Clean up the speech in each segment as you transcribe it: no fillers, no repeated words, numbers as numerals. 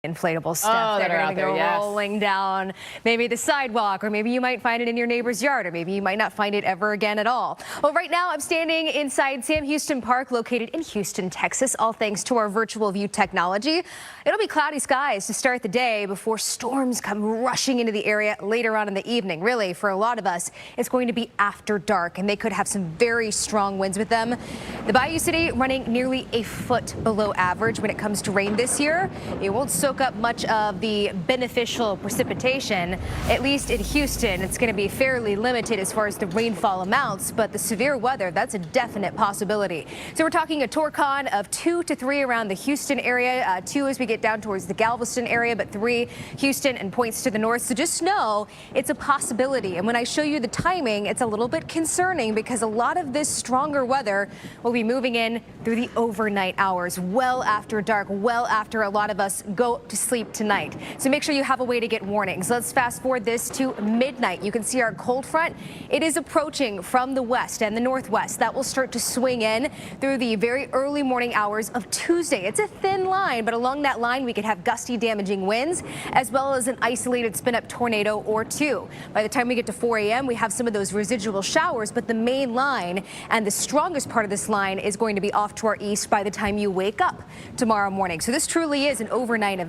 inflatable stuff that are going to go rolling down maybe the sidewalk, or maybe you might find it in your neighbor's yard, or maybe you might not find it ever again at all. Well, right now I'm standing inside Sam Houston Park, located in Houston, Texas, all thanks to our virtual view technology. It'll be cloudy skies to start the day before storms come rushing into the area later on in the evening. Really, for a lot of us, it's going to be after dark, and they could have some very strong winds with them. The Bayou City running nearly a foot below average when it comes to rain this year. It won't soak up much of the beneficial precipitation, at least in Houston. It's going to be fairly limited as far as the rainfall amounts, but the severe weather, that's a definite possibility. So we're talking a torcon of 2 to 3 around the Houston area, 2 as we get down towards the Galveston area, but 3 Houston and points to the north. So just know it's a possibility. And when I show you the timing, it's a little bit concerning because a lot of this stronger weather will be moving in through the overnight hours, well after dark, well after a lot of us go to sleep tonight. So make sure you have a way to get warnings. Let's fast forward this to midnight. You can see our cold front. It is approaching from the west and the northwest. That will start to swing in through the very early morning hours of Tuesday. It's a thin line, but along that line we could have gusty, damaging winds, as well as an isolated spin-up tornado or two. By the time we get to 4 a.m., we have some of those residual showers, but the main line and the strongest part of this line is going to be off to our east by the time you wake up tomorrow morning. So this truly is an overnight event.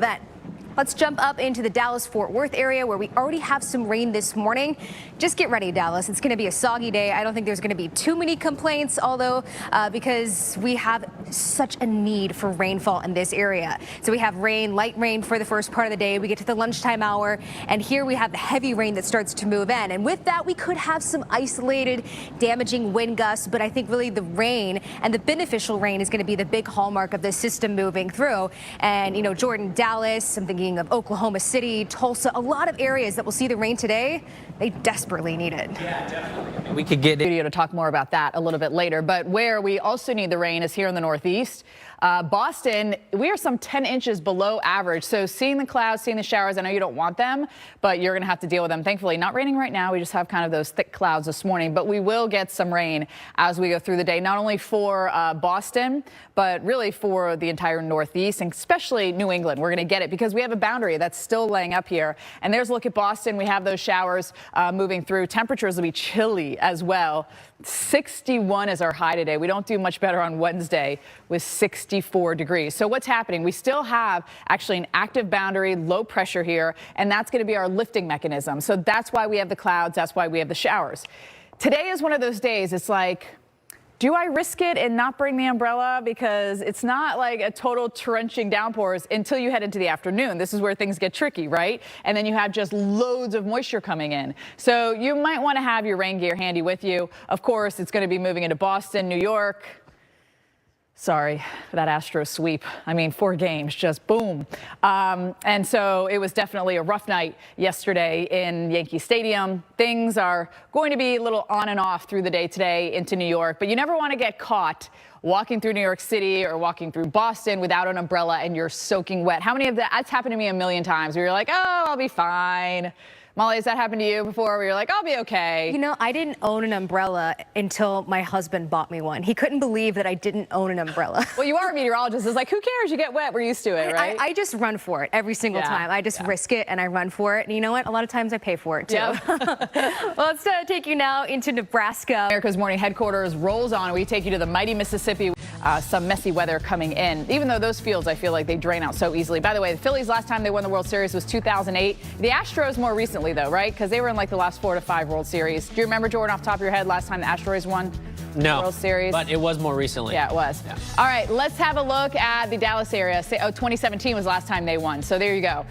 Let's jump up into the Dallas-Fort Worth area where we already have some rain this morning. Just get ready, Dallas. It's going to be a soggy day. I don't think there's going to be too many complaints, although because we have such a need for rainfall in this area. So we have rain, light rain for the first part of the day. We get to the lunchtime hour, and here we have the heavy rain that starts to move in. And with that, we could have some isolated, damaging wind gusts, but I think really the rain and the beneficial rain is going to be the big hallmark of this system moving through. And, you know, Jordan, Dallas, I'm thinking of Oklahoma City, Tulsa, a lot of areas that will see the rain today, they desperately need it. Yeah, definitely. We could get video to talk more about that a little bit later, but where we also need the rain is here in the Northeast. Boston, we are some 10 inches below average. So seeing the clouds, seeing the showers, I know you don't want them, but you're going to have to deal with them. Thankfully, not raining right now. We just have kind of those thick clouds this morning, but we will get some rain as we go through the day, not only for Boston, but really for the entire Northeast and especially New England. We're going to get it because we have a boundary that's still laying up here. And there's a look at Boston. We have those showers moving through. Temperatures will be chilly as well. 61 is our high today. We don't do much better on Wednesday with 64 degrees. So what's happening? We still have actually an active boundary, low pressure here, and that's going to be our lifting mechanism. So that's why we have the clouds. That's why we have the showers. Today is one of those days. It's like, do I risk it and not bring the umbrella? Because it's not like a total torrential downpours until you head into the afternoon. This is where things get tricky, right? And then you have just loads of moisture coming in. So you might want to have your rain gear handy with you. Of course, it's going to be moving into Boston, New York. Sorry for that Astros sweep. I mean, 4 games, just boom. And so it was definitely a rough night yesterday in Yankee Stadium. Things are going to be a little on and off through the day today into New York, but you never want to get caught walking through New York City or walking through Boston without an umbrella and you're soaking wet. How many of that? That's happened to me a million times where you're like, oh, I'll be fine. Molly, has that happened to you before where you're like, I'll be okay? You know, I didn't own an umbrella until my husband bought me one. He couldn't believe that I didn't own an umbrella. Well, you are a meteorologist. It's like, who cares? You get wet. We're used to it, right? I just run for it every single time. I just risk it and I run for it. And you know what? A lot of times I pay for it, too. Well, let's take you now into Nebraska. America's Morning Headquarters rolls on. We take you to the mighty Mississippi. Some messy weather coming in, even though those fields, I feel like they drain out so easily. By the way, the Phillies last time they won the World Series was 2008. The Astros more recently, though, right? Because they were in like the last 4 to 5 World Series. Do you remember, Jordan, off the top of your head, last time the Astros won? No, World Series? But it was more recently. Yeah, it was. Yeah. All right, let's have a look at the Dallas area. 2017 was the last time they won, so there you go.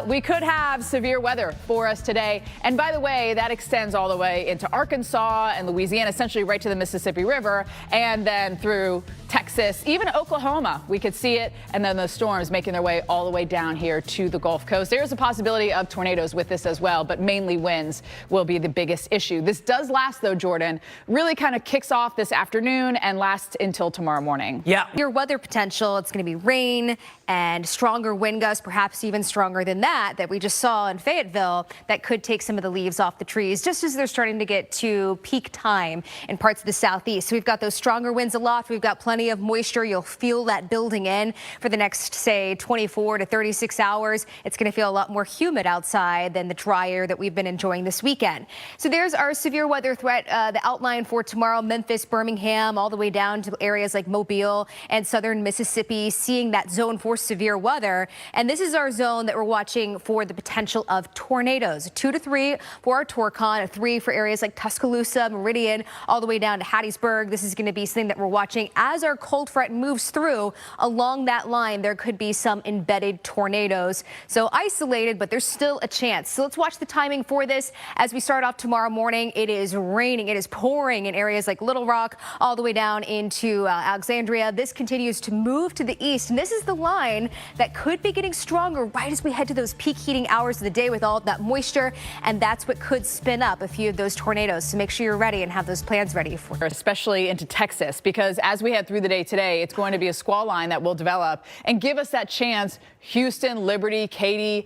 We could have severe weather for us today. And by the way, that extends all the way into Arkansas and Louisiana, essentially right to the Mississippi River, and then through Texas, even Oklahoma. We could see it, and then the storms making their way all the way down here to the Gulf Coast. There's a possibility of tornadoes with this as well, but mainly winds will be the biggest issue. This does last, though, Jordan. Really kind of kicks off this afternoon and lasts until tomorrow morning. Yeah. Your weather potential, it's going to be rain and stronger wind gusts, perhaps even stronger than that we just saw in Fayetteville, that could take some of the leaves off the trees just as they're starting to get to peak time in parts of the southeast. So we've got those stronger winds aloft. We've got plenty of moisture. You'll feel that building in for the next, say, 24 to 36 hours. It's going to feel a lot more humid outside than the dry air that we've been enjoying this weekend. So there's our severe weather threat, the outline for tomorrow: Memphis, Birmingham, all the way down to areas like Mobile and southern Mississippi, seeing that zone for severe weather. And this is our zone that we're watching for the potential of tornadoes. 2 to 3 for our Torcon, a 3 for areas like Tuscaloosa, Meridian, all the way down to Hattiesburg. This is going to be something that we're watching as our cold front moves through. Along that line, there could be some embedded tornadoes. So isolated, but there's still a chance. So let's watch the timing for this as we start off tomorrow morning. It is raining. It is pouring in areas like Little Rock, all the way down into Alexandria. This continues to move to the east, and this is the line that could be getting stronger right as we head to those peak heating hours of the day with all of that moisture, and that's what could spin up a few of those tornadoes. So make sure you're ready and have those plans ready for, especially into Texas, because as we head through the day today, it's going to be a squall line that will develop and give us that chance. Houston, Liberty, Katy,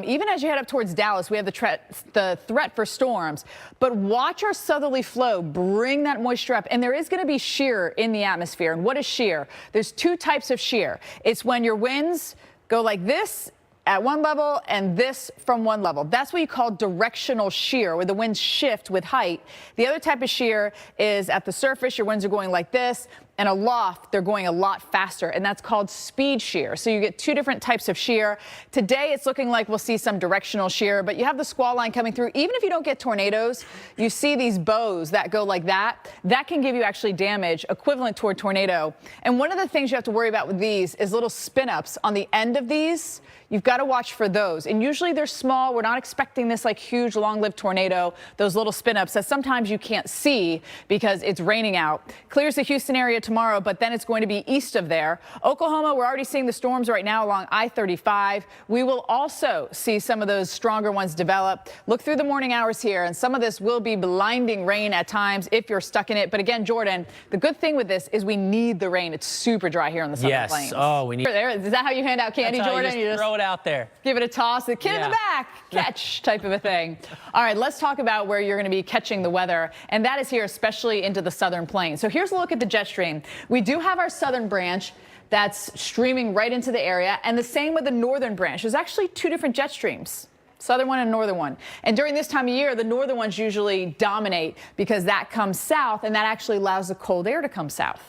even as you head up towards Dallas, we have the threat for storms. But watch our southerly flow bring that moisture up, and there is going to be shear in the atmosphere. And what is shear? There's 2 types of shear. It's when your winds go like this at one level and this from one level. That's what you call directional shear, where the winds shift with height. The other type of shear is at the surface, your winds are going like this, and aloft, they're going a lot faster, and that's called speed shear. So you get 2 different types of shear. Today, it's looking like we'll see some directional shear, but you have the squall line coming through. Even if you don't get tornadoes, you see these bows that go like that. That can give you actually damage equivalent to a tornado. And one of the things you have to worry about with these is little spin-ups on the end of these. You've got to watch for those. And usually they're small. We're not expecting this like huge long-lived tornado, those little spin-ups that sometimes you can't see because it's raining out. Clears the Houston area tomorrow, but then it's going to be east of there. Oklahoma, we're already seeing the storms right now along I-35. We will also see some of those stronger ones develop. Look through the morning hours here, and some of this will be blinding rain at times if you're stuck in it. But again, Jordan, the good thing with this is we need the rain. It's super dry here on the Southern Plains. Oh, we need. Is that how you hand out candy, Jordan? You just throw it out there. Give it a toss, the kid in the back, catch type of a thing. All right, let's talk about where you're going to be catching the weather, and that is here, especially into the Southern Plains. So here's a look at the jet stream. We do have our southern branch that's streaming right into the area, and the same with the northern branch. There's actually 2 different jet streams. Southern one and northern one. And during this time of year, the northern ones usually dominate because that comes south, and that actually allows the cold air to come south.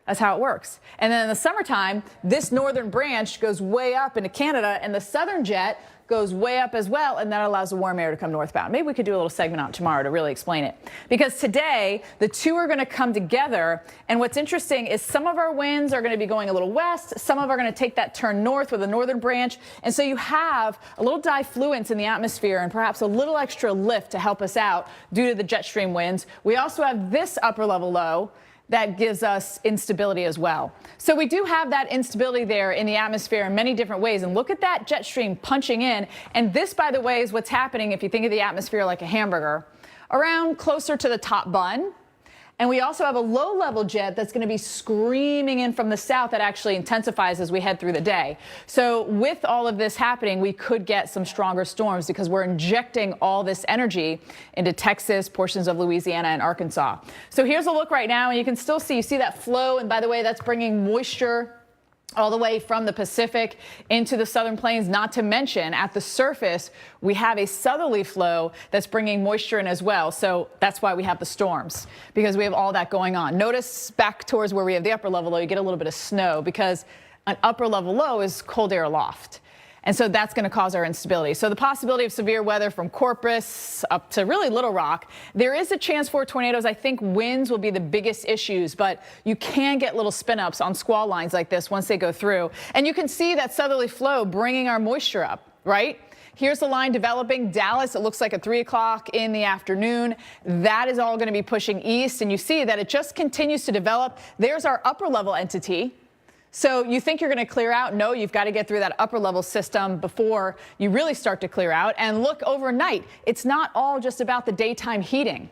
That's how it works. And then in the summertime, this northern branch goes way up into Canada, and the southern jet goes way up as well, and that allows the warm air to come northbound. Maybe we could do a little segment on tomorrow to really explain it. Because today, the 2 are going to come together, and what's interesting is some of our winds are going to be going a little west, some of them are going to take that turn north with the northern branch, and so you have a little diffluence in the atmosphere and perhaps a little extra lift to help us out due to the jet stream winds. We also have this upper level low that gives us instability as well. So we do have that instability there in the atmosphere in many different ways. And look at that jet stream punching in. And this, by the way, is what's happening if you think of the atmosphere like a hamburger, around closer to the top bun. And we also have a low-level jet that's going to be screaming in from the south that actually intensifies as we head through the day. So with all of this happening, we could get some stronger storms because we're injecting all this energy into Texas, portions of Louisiana, and Arkansas. So here's a look right now, and you can still see, you see that flow. And by the way, that's bringing moisture all the way from the Pacific into the Southern Plains, not to mention at the surface, we have a southerly flow that's bringing moisture in as well. So that's why we have the storms, because we have all that going on. Notice back towards where we have the upper level low, you get a little bit of snow because an upper level low is cold air aloft. And so that's going to cause our instability. So the possibility of severe weather from Corpus up to really Little Rock. There is a chance for tornadoes. I think winds will be the biggest issues, but you can get little spin-ups on squall lines like this once they go through. And you can see that southerly flow bringing our moisture up, right? Here's the line developing. Dallas, it looks like at 3 o'clock in the afternoon. That is all going to be pushing east. And you see that it just continues to develop. There's our upper level entity. So you think you're going to clear out? No, you've got to get through that upper level system before you really start to clear out. And look, overnight, it's not all just about the daytime heating.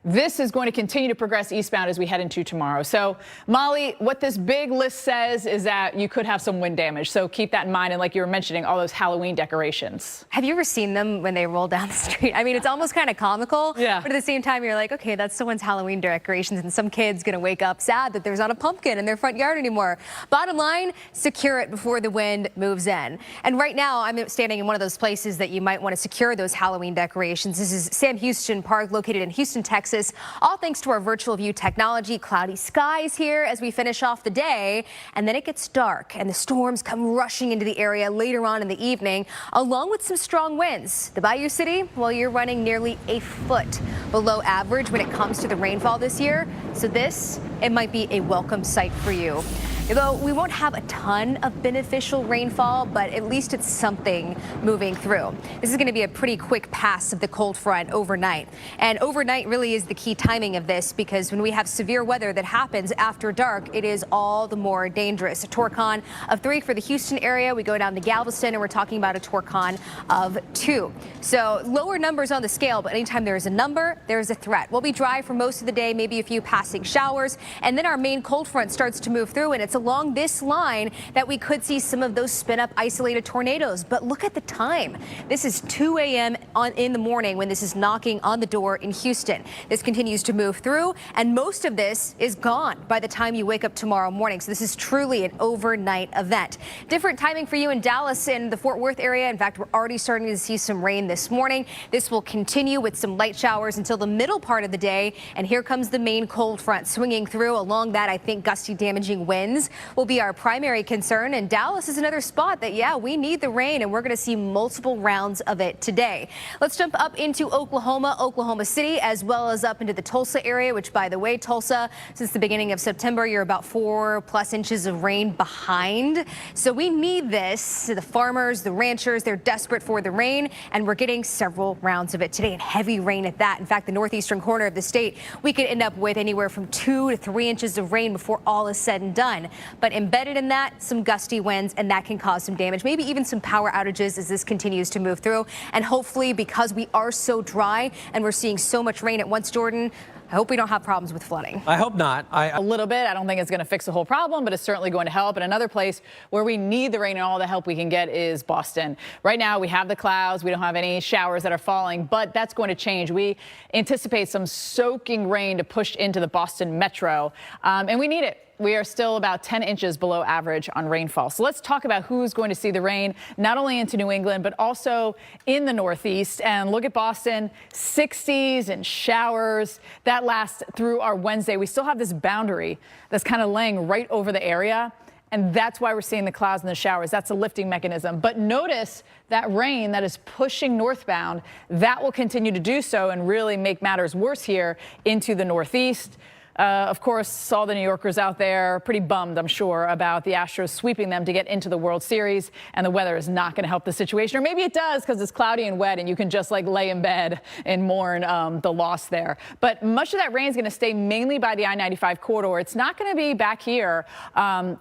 this is going to continue to progress eastbound as we head into tomorrow. So, Molly, what this big list says is that you could have some wind damage. So keep that in mind. And like you were mentioning, all those Halloween decorations. Have you ever seen them when they roll down the street? I mean, it's almost kind of comical. Yeah. But at the same time, you're like, okay, that's someone's Halloween decorations. And some kid's going to wake up sad that there's not a pumpkin in their front yard anymore. Bottom line, secure it before the wind moves in. And right now, I'm standing in one of those places that you might want to secure those Halloween decorations. This is Sam Houston Park, located in Houston, Texas. All thanks to our virtual view technology. Cloudy skies here as we finish off the day, and then it gets dark and the storms come rushing into the area later on in the evening, along with some strong winds. The Bayou City, well, you're running nearly a foot below average when it comes to the rainfall this year. So it might be a welcome sight for you. Though we won't have a ton of beneficial rainfall, but at least it's something moving through. This is going to be a pretty quick pass of the cold front overnight. And overnight really is the key timing of this, because when we have severe weather that happens after dark, it is all the more dangerous. A Torcon of 3 for the Houston area. We go down to Galveston and we're talking about a Torcon of 2. So lower numbers on the scale, but anytime there is a number, there is a threat. We'll be dry for most of the day, maybe a few passing showers, and then our main cold front starts to move through, and it's along this line that we could see some of those spin up isolated tornadoes. But look at the time. This is 2 a.m. in the morning when this is knocking on the door in Houston. This continues to move through, and most of this is gone by the time you wake up tomorrow morning. So this is truly an overnight event. Different timing for you in Dallas and the Fort Worth area. In fact, we're already starting to see some rain this morning. This will continue with some light showers until the middle part of the day. And here comes the main cold front swinging through. Along that, I think gusty, damaging winds will be our primary concern. And Dallas is another spot that, yeah, we need the rain, and we're going to see multiple rounds of it today. Let's jump up into Oklahoma City, as well as up into the Tulsa area, which, by the way, Tulsa, since the beginning of September, you're about 4+ inches of rain behind. So we need this. The farmers, the ranchers, they're desperate for the rain, and we're getting several rounds of it today, and heavy rain at that. In fact, the northeastern corner of the state, we could end up with anywhere from 2 to 3 inches of rain before all is said and done. But embedded in that, some gusty winds, and that can cause some damage, maybe even some power outages as this continues to move through. And hopefully, because we are so dry and we're seeing so much rain at once, Jordan, I hope we don't have problems with flooding. I hope not. A little bit. I don't think it's going to fix the whole problem, but it's certainly going to help. And another place where we need the rain and all the help we can get is Boston. Right now, we have the clouds. We don't have any showers that are falling, but that's going to change. We anticipate some soaking rain to push into the Boston metro, and we need it. We are still about 10 inches below average on rainfall. So let's talk about who's going to see the rain, not only into New England, but also in the Northeast. And look at Boston, 60s and showers. That lasts through our Wednesday. We still have this boundary that's kind of laying right over the area. And that's why we're seeing the clouds and the showers. That's a lifting mechanism. But notice that rain that is pushing northbound, that will continue to do so and really make matters worse here into the Northeast. Of course, all the New Yorkers out there pretty bummed, I'm sure, about the Astros sweeping them to get into the World Series, and the weather is not going to help the situation. Or maybe it does, because it's cloudy and wet and you can just like lay in bed and mourn the loss there. But much of that rain is going to stay mainly by the I-95 corridor. It's not going to be back here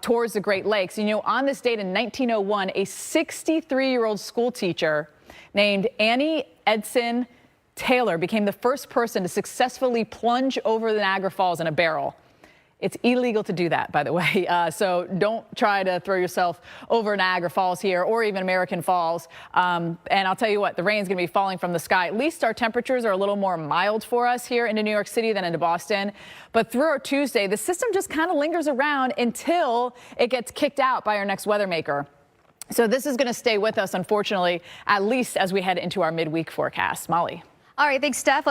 towards the Great Lakes. You know, on this date in 1901, a 63-year-old school teacher named Annie Edson Taylor became the first person to successfully plunge over the Niagara Falls in a barrel. It's illegal to do that, by the way, so don't try to throw yourself over Niagara Falls here or even American Falls. And I'll tell you what, the rain's going to be falling from the sky. At least our temperatures are a little more mild for us here into New York City than into Boston. But through our Tuesday, the system just kind of lingers around until it gets kicked out by our next weather maker. So this is going to stay with us, unfortunately, at least as we head into our midweek forecast. Molly. All right, thanks, Steph.